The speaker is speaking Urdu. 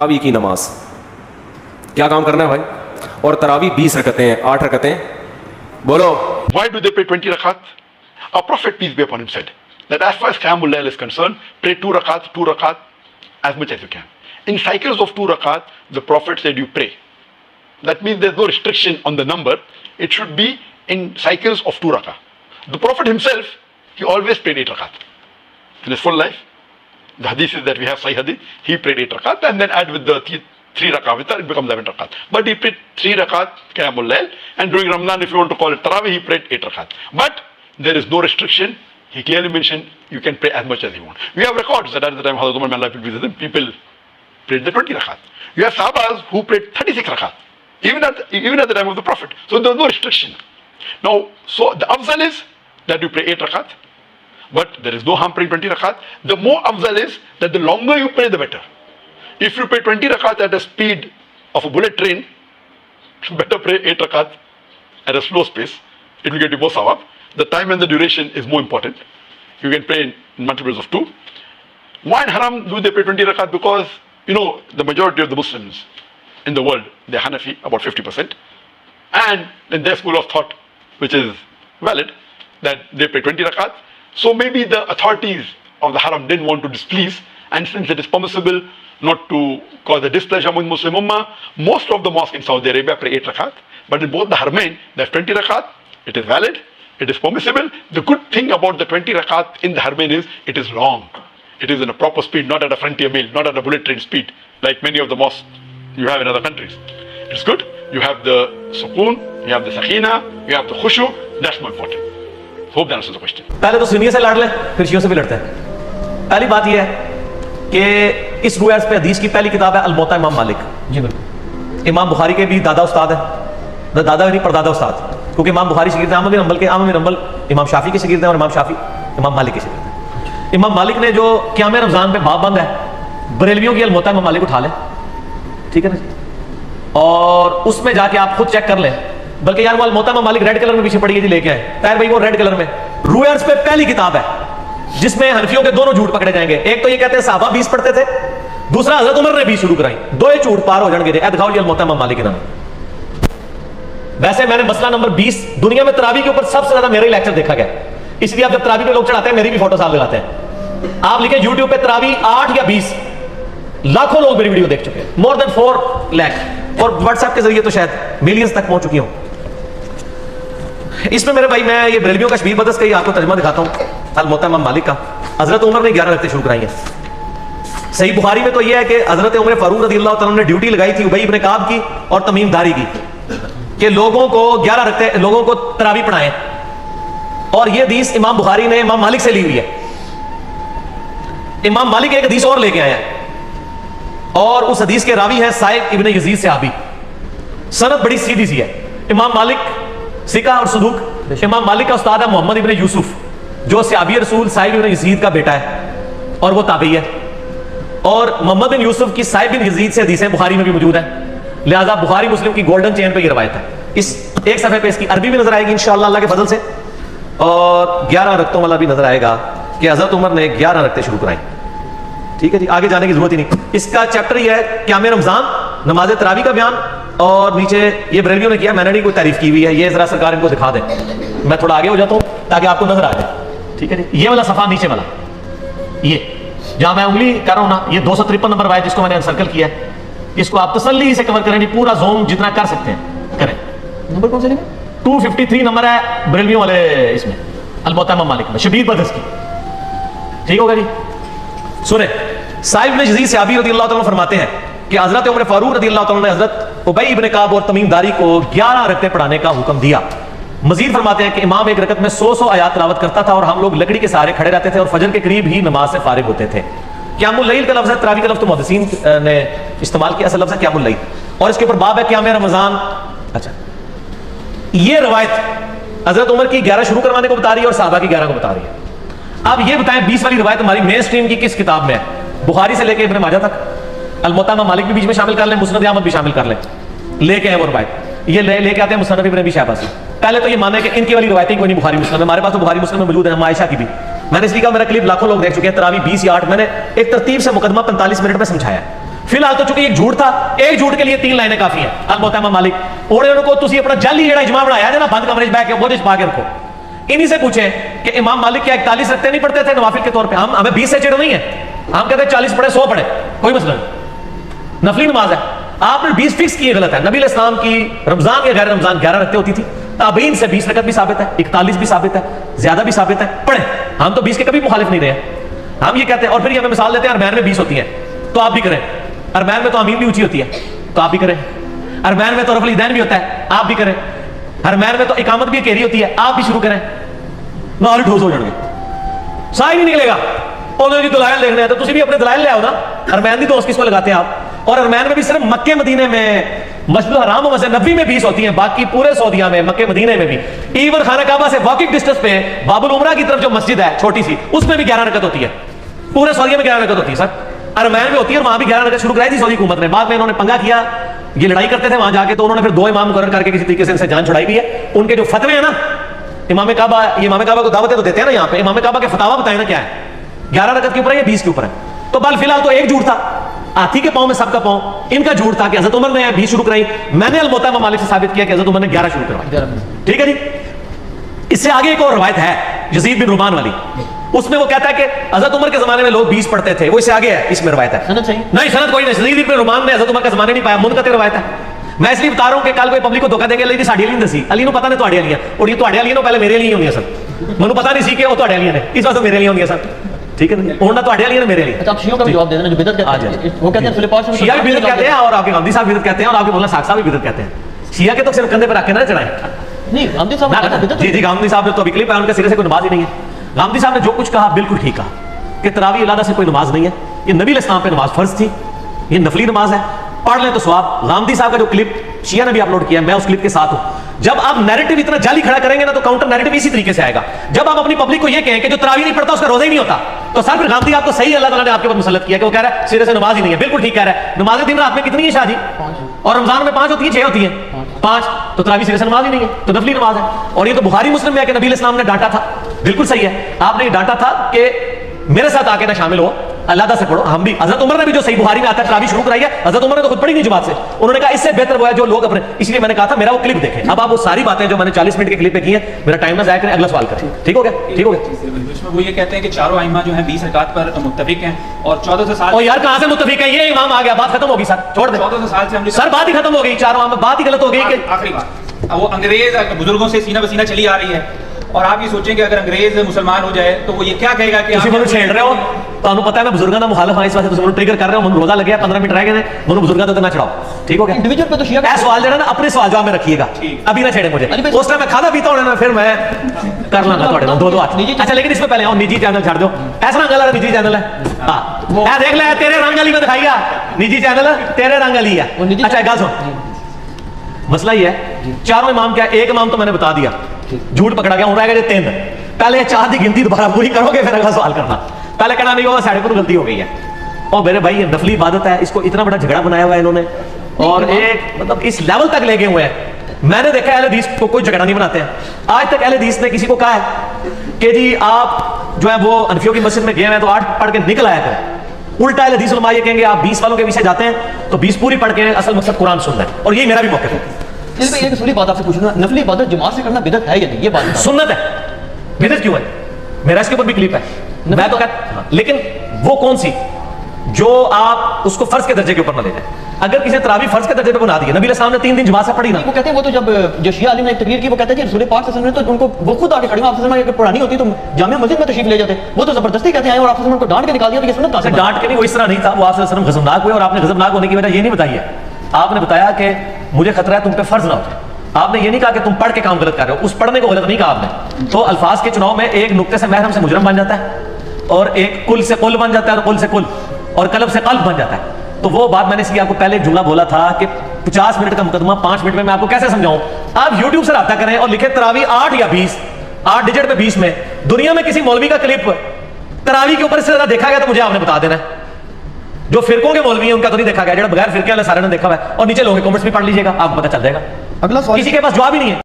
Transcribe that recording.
تراویح کی نماز کیا کام کرنا ہے بھائی؟ اور تراویح 20 رکعتیں ہیں، 8 رکعتیں، بولو. Why do they pray 20 rakat? Our Prophet, peace be upon him, said that as far as Qiyamul Layl is concerned, pray 2 rakat, as much as you can. In cycles of 2 rakat, the Prophet said you pray. That means there's no restriction on the number. It should be in cycles of 2 rakat. The Prophet himself, he always prayed 8 rakat. In his full life, the hadith is that we have Sahih hadith, he prayed 8 rakat and then add with the 3 rakat with that, it becomes 11 rakat. But he prayed 3 rakat Qiyamul Layl, and during Ramadan, if you want to call it Tarawih, he prayed 8 rakat. But there is no restriction. He clearly mentioned you can pray as much as you want. We have records that at the time Hazrat Umar, may Allah be with him, people prayed the 20 rakat. You have Sahabas who prayed 36 rakat, even at the time of the Prophet. So there was no restriction. Now, so the afzal is that you pray 8 rakat, but there is no harm praying 20 rakat. The more afzal is that the longer you pray, the better. If you pray 20 rakat at the speed of a bullet train, better pray 8 rakat at a slow pace. It will get you more sawab. The time and the duration is more important. You can pray in multiples of 2. Why in haram do they pray 20 rakat? Because, you know, the majority of the Muslims in the world, they're Hanafi, about 50%. And in their school of thought, which is valid, that they pray 20 rakat. So maybe the authorities of the haram didn't want to displease, and since it is permissible not to cause a displeasure among Muslim Ummah, most of the mosques in Saudi Arabia pray 8 rakat. But in both the Haramain, there's 20 rakat. It is valid. It is permissible. The good thing about the 20 rakat in the Haramain is it is long. It is in a proper speed, not at a frontier mail, not at a bullet train speed, like many of the mosques you have in other countries. It's good. You have the sukoon, you have the sakina, you have the khushu. That's more important. Hope that answers the question. پہلے تو سنیے سے لڑ لے، پھر شیعوں سے بھی لڑتے ہیں. پہلی بات یہ ہے کہ اس روایت پہ حدیث کی پہلی کتاب ہے الموطا امام مالک. جی بالکل. امام بخاری کے بھی دادا استاد ہیں، دادا نہیں پردادا استاد، کیونکہ امام بخاری شاگرد ہیں احمد بن حنبل کے. احمد بن حنبل امام شافعی کے شاگرد ہیں، اور امام شافعی امام مالک کے شاگرد ہیں. امام مالک نے جو قیام رمضان پہ باب بند ہے، بریلویوں کی الموطا امام مالک اٹھا لیں، ٹھیک ہے نا جی، اور اس میں جا کے آپ خود چیک کر لیں. بلکہ یار وہ الموطا امام مالک ریڈ کلر میں پیچھے پڑی ہے جی، لے کے آئے طاہر بھائی، وہ ریڈ کلر میں روایت پہ پہلی کتاب ہے جس میں حنفیوں کے دونوں جھوٹ پکڑے جائیں گے. ایک تو یہ کہتے ہیں صحابہ 20 پڑھتے تھے، دوسرا حضرت عمر نے 20 شروع کرائی. دو یہ جھوٹ پار ہو جان گے. دکھاؤ جی الموطا امام مالک کے نام. ویسے میں نے مسئلہ نمبر 20 دنیا میں تراویح کے اوپر سب سے زیادہ میرا ہی لیکچر دیکھا گیا، اس لیے آپ جب تراویح پہ لوگ چڑھاتے ہیں میری بھی فوٹو ساتھ لگاتے ہیں. آپ لکھیں یوٹیوب پہ تراویح 8 یا 20، لاکھوں لوگ میری ویڈیو دیکھ چکے ہیں، مور دین 4 لاکھ، اور واٹس ایپ کے ذریعے تو شاید ملینز تک پہنچ چکی ہوں. اس میں میرے بھائی میں یہ بریلویوں کا شبیر بدس کا ہی آپ کو ترجمہ دکھاتا ہوں الموطا امام مالک کا. حضرت عمر نے 11 رکعتیں شروع کرائی ہیں. صحیح بخاری میں تو یہ ہے کہ حضرت عمر فاروق رضی اللہ تعالیٰ نے ڈیوٹی لگائی تھی ابی ابن کعب کی اور تمیم داری کی کہ لوگوں کو 11 رکعتیں لوگوں کو تراویح پڑھائیں. اور یہ حدیث امام بخاری نے امام مالک سے لی ہوئی ہے. امام مالک ایک حدیث اور لے کے آئے ہیں، اور اس حدیث کے راوی ہیں سائب ابن یزید صحابی. سند بڑی سیدھی سی ہے. امام مالک سکہ اور صدوق. امام مالک کا استاد ہے محمد ابن یوسف، جو صحابی رسول سائب ابن یزید کا بیٹا ہے اور وہ تابعی ہے. اور محمد بن یوسف کی سائب بن یزید سے حدیثیں بخاری میں بھی موجود ہیں، لہذا بخاری مسلم کی گولڈن چین پہ یہ روایت ہے. اس ایک صفحے پہ اس کی عربی بھی نظر آئے گی انشاءاللہ اللہ کے فضل سے، اور 11 رکعتوں والا بھی نظر آئے گا کہ حضرت عمر نے 11 رکعتیں شروع کرائیں. ٹھیک ہے جی، آگے جانے کی ضرورت ہی نہیں. اس کا چیپٹر یہ ہے قیام رمضان، نماز تراویح کا بیان، اور نیچے یہ بریلویوں نے کیا، میں نے نہیں کوئی تعریف کی ہوئی ہے. یہ ذرا سرکار ان کو دکھا دیں، میں تھوڑا آگے ہو جاتا ہوں تاکہ آپ کو نظر آ جائے. ٹھیک ہے جی، یہ والا صفحہ نیچے والا، یہ جہاں میں انگلی کر رہا ہوں نا، یہ 253 نمبر روایت جس کو میں نے انسرکل کیا ہے، اس کو آپ تسلی سے کور کریں جی، پورا زوم جتنا کر سکتے ہیں کریں. نمبر کون سے لیں گے؟ 253 نمبر ہے بریلویوں والے اس میں الموطا امام مالک میں، شبیر بدس کی. ٹھیک ہوگا جی. سنیں، سائب بن یزید صحابی رضی اللہ تعالیٰ فرماتے ہیں کہ حضرت عمر فاروق رضی اللہ تعالیٰ نے حضرت ابی ابن کعب اور تمیم داری کو 11 رکعتیں پڑھانے کا حکم دیا. مزید فرماتے ہیں کہ امام ایک رکعت میں 100 آیات تلاوت کرتا تھا، اور ہم لوگ لکڑی کے سہارے کھڑے رہتے تھے اور فجر کے قریب ہی نماز سے فارغ ہوتے تھے. قیام اللیل کا لفظ ہے، تراویح کا لفظ تو محدثین نے استعمال کیا، اصل لفظ ہے قیام اللیل، اور اس کے اوپر باب ہے قیام رمضان. اچھا، یہ روایت حضرت عمر کی 11 شروع کروانے کو بتا رہی ہے اور صحابہ کی 11 کو بتا رہی ہے. اب یہ بتائیں 20 والی روایت ہماری مین سٹریم کی کس کتاب میں ہے؟ بخاری سے لے کے ابن ماجہ تک. الموطا امام مالک بھی بیچ میں شامل کر لیں، مسند احمد بھی شامل کر لیں. لے کے ہیں وہ روایت، یہ لے کے آتے ہیں مصنف ابن ابی شیبہ سے. پہلے تو یہ مانے کہ ان کی والی روایتیں کوئی نہیں بخاری مسلم میں، ہمارے پاس تو بخاری مسلم میں موجود ہے. ہم عائشہ کی بھی، میں نے اس لیے کہا میرا کلپ لاکھوں لوگ دیکھ چکے ہیں. تراویح 20 یا 8 میں نے ایک ترتیب سے مقدمہ 45 منٹ میں سمجھایا ہے. فی الحال تو چونکہ ایک جھوٹ تھا, ایک جھوٹ کے لیے 3 لائنیں کافی ہیں. الموتا امام مالک اور انہوں کو تسی اپنا جعلی جڑا اجماع بنایا ہے نا بند کمرے میں بیٹھ کے بوجھ پا کے رکھو. انہی سے پوچھیں کہ امام مالک کیا 41 رکھتے نہیں پڑھتے تھے نوافل کے طور پہ؟ ہمیں 20 سے چڑھ نہیں ہے, ہم کہتے ہیں 40 پڑھے 100 پڑھے, کوئی مسئلہ نہیں, نفلی نماز ہے. آپ نے 20 فکس کی, غلط ہے. نبی علیہ السلام کی رمضان یا غیر رمضان 11 رکھتے ہوتی تھی, تابعین سے 20 رکعت بھی ثابت ہے, 41 بھی ثابت ہے, زیادہ بھی ثابت ہے, پڑھیں. ہم تو 20 کے کبھی مخالف نہیں رہے ہیں, ہم یہ کہتے ہیں. اور پھر یہ ہمیں مثال دیتے ہیں ارمین میں 20 ہوتی ہیں تو آپ بھی کریں, ارمین میں تو امین بھی اونچی ہوتی ہے تو آپ بھی کریں, ارمین میں تو رفع الیدین بھی ہوتا ہے آپ بھی کریں, ارمین میں تو اقامت بھی گھیری ہوتی ہے آپ بھی شروع کریں. نال ٹھوس ہو جان گے, سا ہی نہیں نکلے گا. انہوں نے دلائل دیکھنے ہیں تو تسی بھی اپنے دلائل لے آؤ نا. ارمین دی دوست کس کو لگاتے ہیں آپ؟ اور ارمین میں بھی صرف مکے مدینے میں, مسجد الحرام اور مسجد نبوی میں 20 ہوتی ہیں, باقی پورے سعودیہ میں مکے مدینے میں بھی, ایون خانہ کعبہ سے واکنگ ڈسٹنس پہ باب العمرہ کی طرف جو مسجد ہے چھوٹی سی, اس میں بھی 11 رکعت ہوتی ہے. پورے سعودیہ میں 11 رکعت ہوتی ہے سر, ارمین میں ہوتی ہے, اور وہاں بھی 11 رکعت شروع کرائی تھی سعودی حکومت نے. بعد میں انہوں نے پنگا کیا, یہ لڑائی کرتے تھے وہاں جا کے, تو انہوں نے پھر 2 امام مقرر کر کے کسی طریقے سے ان سے جان چھڑائی بھی ہے. ان کے جو فتوے ہیں نا امام کعبہ, یہ امام کعبہ کو دعوتیں تو دیتے ہیں نا یہاں پہ, امام کعبہ کے فتاوا بتائیں نا کیا ہے, 11 رکعت کے اوپر ہے یا 20 کے اوپر ہے. تو بل فی الحال تو ایک جھوٹ تھا, ہاتھی کے پاؤں میں سب کا پاؤں. ان کا جھوٹ تھا کہ حضرت عمر نے 20 شروع کرائی, میں نے الموتا امام مالک سے ثابت کیا کہ حضرت عمر نے 11 شروع کروائی. ٹھیک ہے جی. اس سے آگے ایک اور روایت ہے یزید بن رومان والی, اس میں وہ کہتا ہے کہ حضرت عمر کے زمانے میں لوگ 20 پڑھتے تھے. وہ اس سے آگے ہے, اس میں روایت ہے نہیں, سند کوئی نہیں. یزید بن رومان نے حضرت عمر کا زمانے نہیں پایا, منقطع روایت ہے. میں اس لیے بتا رہا ہوں کہ کل کوئی پبلک کو دھوکا دیں گے علی دی ساڈی علی نہیں دسی, علی نو پتہ نہیں تواڈی علی ہے, اور یہ تواڈی علی نو پہلے میرے لیے ہوندی سن, مینوں پتہ نہیں سی کہ وہ تواڈی علی نے, اس واسطے میرے لیے ہوندی سن. ٹھیک ہے نا, اور نہ تواڈی علی نے میرے لیے. اچھا آپ شیعوں کا بھی جواب دے دینا جو بدعت کہتے ہیں, وہ کہتے ہیں رسول پاک شیعہ بھی بدعت کہتے ہیں, اور آپ کے غامدی صاحب بدعت کہتے ہیں, اور آپ کے مولانا ساق صاحب بھی بدعت کہتے ہیں. شیعہ کے تو صرف کندھے پہ رکھ کے نہ چڑھائیں. نہیں غامدی صاحب جی جی غامدی صاحب نے تو ابھی کلپ ہے, ان کے سرے سے کوئی نماز ہی نہیں ہے. غامدی صاحب نے جو کچھ کہا بالکل ٹھیک کہا کہ تراویح علیحدہ سے کوئی نماز نہیں ہے, یہ نبی علیہ السلام پہ نماز فرض تھی, یہ نفلی نماز ہے, پڑھ لیں تو ثواب. غامدی صاحب کا جو کلپ شیعہ نے بھی اپلوڈ کیا ہے, میں اس کلپ کے ساتھ ہوں. جب آپ نیریٹو اتنا جعلی کھڑا کریں گے نا تو کاؤنٹر نیریٹو اسی طریقے سے آئے گا. جب آپ اپنی پبلک کو یہ کہیں کہ جو تراویح نہیں پڑھتا اس کا روزہ ہی نہیں ہوتا, تو سر پھر غامدی آپ کو صحیح اللہ تعالیٰ نے آپ کے اوپر مسلط کیا کہ وہ کہہ رہا ہے سرے سے نماز ہی نہیں ہے. بالکل ٹھیک کہہ رہا ہے. نماز دن رات میں کتنی ہے شاہ جی؟ اور رمضان میں 5 ہوتی ہیں 6 ہوتی ہیں 5, تو تراویح سرے سے نماز ہی نہیں ہے, تو نفلی نماز ہے. اور یہ تو بخاری مسلم میں ہے کہ نبی علیہ السلام نے ڈانٹا تھا. بالکل صحیح ہے, آپ نے یہ ڈانٹا تھا کہ میرے ساتھ آ کے نہ شامل ہو, علیحدہ سے پڑھو. ہم بھی, حضرت عمر نے بھی جو صحیح بخاری میں آتا ہے تراویح شروع کرائی ہے, حضرت عمر نے تو خود پڑھی نہیں جماعت سے. انہوں نے کہا اس سے بہتر وہ ہے جو لوگ اپنے, اس لیے میں نے کہا تھا میرا وہ کلپ دیکھیں. اب آپ وہ ساری باتیں جو میں نے 40 منٹ کے کلپ پہ کی ہیں, میرا ٹائم نہ ضائع کریں, اگلا سوال کریں. ٹھیک ہو گیا, ٹھیک ہو گیا. اس میں وہ یہ کہتے ہیں کہ چاروں ائمہ جو ہیں 20 رکعت پر متفق ہیں اور 1400 سال. اور یار کہاں سے متفق ہے, یہ امام آ گیا, بات ختم ہوگی سر, چھوڑ دیں. 1400 سال سے ہم سر بات ہی ختم ہو گئی, چاروں بات ہی غلط ہو گئی کہ آخری بات, وہ انگریز بزرگوں سے سینہ بسینہ چلی آ رہی ہے, اور آپ یہ سوچیں کہ اگر انگریز مسلمان ہو جائے تو وہ یہ کیا کہے گا کہ تسی مجھے چھیڑ رہے ہو. تانوں پتہ ہے میں بزرگاں دا مخالف ہاں, اس واسطے تسی مجھے ٹریگر کر رہے ہو. مجھے روزہ لگیا 15 منٹ رہ گئے ہیں, مجھے بزرگاں تے نہ چڑھاؤ. ٹھیک ہو گیا. انڈیویجول پہ تو شیعہ اے سوال جڑا نا اپنے سوال جواب میں رکھیے گا, ابھی نہ چھیڑے مجھے. اس ٹائم میں کھانا پیتا ہونا نا, پھر میں کر لاں گا تواڈے نال 2 ہاتھ. اچھا لیکن اس میں پہلے نجی چینل چھڑ دو. ایسا رنگ والا نجی چینل ہے, ہاں اے دیکھ لے تیرے رنگ والی میں دکھائیا, نجی چینل تیرے رنگ والی ہے. اچھا گل سن, مسئلہ یہ ہے چاروں امام کیا, ایک امام تو میں نے بتا دیا, جھوٹ پکڑا گیا, ہوں رہ گئے 3. پہلے 4 کی گنتی دوبارہ پوری کرو گے, پھر اگلا سوال کرنا. پہلے کہنا نہیں ہوگا ساڑھے پر غلطی ہو گئی ہے. اور میرے بھائی یہ نفلی عبادت ہے, اس کو اتنا بڑا جھگڑا بنایا ہوا ہے انہوں نے, اور ایک مطلب اس لیول تک لے گئے ہوئے ہیں. میں نے دیکھا اہل حدیث کو کوئی جھگڑا نہیں بناتے ہیں. آج تک اہل حدیث نے کسی کو کہا ہے کہ جی آپ جو ہے وہ انفیوں کی مسجد میں گئے ہیں تو 8 پڑھ کے نکل آیا کریں. الٹا اہل حدیث علماء یہ کہیں گے آپ 20 والوں کے پیچھے جاتے ہیں تو 20 پوری پڑھ کے, اصل مقصد قرآن سننا ہے. اور یہی میرا بھی موقف ہے. اس پہ ایک اصولی بات آپ سے پوچھنا, نفلی عبادت جماعت سے کرنا بدعت ہے یا نہیں, یہ بات سنت ہے. بدعت کیوں ہے, میرا اس کے اوپر بھی کلپ ہے, میں تو کہتا, لیکن وہ کون سی جو آپ اس کو فرض کے درجے کے اوپر نہ لے جائیں. اگر کسی تراویح فرض کے درجے پہ بنا دی ہے, نبی علیہ السلام نے 3 دن جماعت سے پڑھی نا, وہ کہتے ہیں وہ تو جب جو شیعہ عالم نے ایک تقریر کی, وہ کہتے ہیں کہ رسول پاک صلی اللہ علیہ وسلم نے تو ان کو وہ خود آگے کھڑی, آپ صلی اللہ علیہ وسلم اگر پڑھانی ہوتی تو جامع مسجد میں تشریف لے جاتے. وہ تو زبردستی کہتے ہیں اور آپ صلی اللہ علیہ وسلم کو ڈانٹ کے نکال دیا. تو یہ سنت کہاں سے؟ ڈانٹ کے نہیں, وہ اس طرح نہیں تھا. وہ آپ صلی اللہ علیہ وسلم غضبناک ہوئے, اور آپ نے غضبناک ہونے کی وجہ یہ نہیں بتائی ہے. آپ نے بتایا کہ مجھے خطرہ ہے تم پہ فرض نہ ہو جائے. آپ نے یہ نہیں کہا کہ تم پڑھ کے کام غلط کر رہے ہو, اس پڑھنے کو غلط نہیں کہا آپ نے. تو الفاظ کے چناؤ میں ایک نقطے سے محرم سے مجرم بن جاتا ہے, اور ایک کل سے قل بن جاتا ہے, اور قل سے کل, اور قلب سے قلب بن جاتا ہے. تو وہ بات میں نے اس لیے آپ کو پہلے جملہ بولا تھا کہ 50 منٹ کا مقدمہ 5 منٹ میں آپ کو کیسے سمجھاؤں. آپ یوٹیوب سے رابطہ کریں اور لکھیں تراویح 8 یا 20, 8 ڈیجٹ پہ 20 میں. دنیا میں کسی مولوی کا کلپ تراویح کے اوپر اس سے زیادہ دیکھا گیا تو مجھے آپ نے بتا دینا ہے. جو فرقوں کے مولوی ہیں ان کا تو نہیں دیکھا گیا, جو بغیر فرقے والے سارے نے دیکھا ہوا ہے. اور نیچے لوگوں کے کمنٹس بھی پڑھ لیجیے گا, آپ کو پتہ چل جائے گا. اگلا سوال کسی کے پاس جواب ہی نہیں ہے.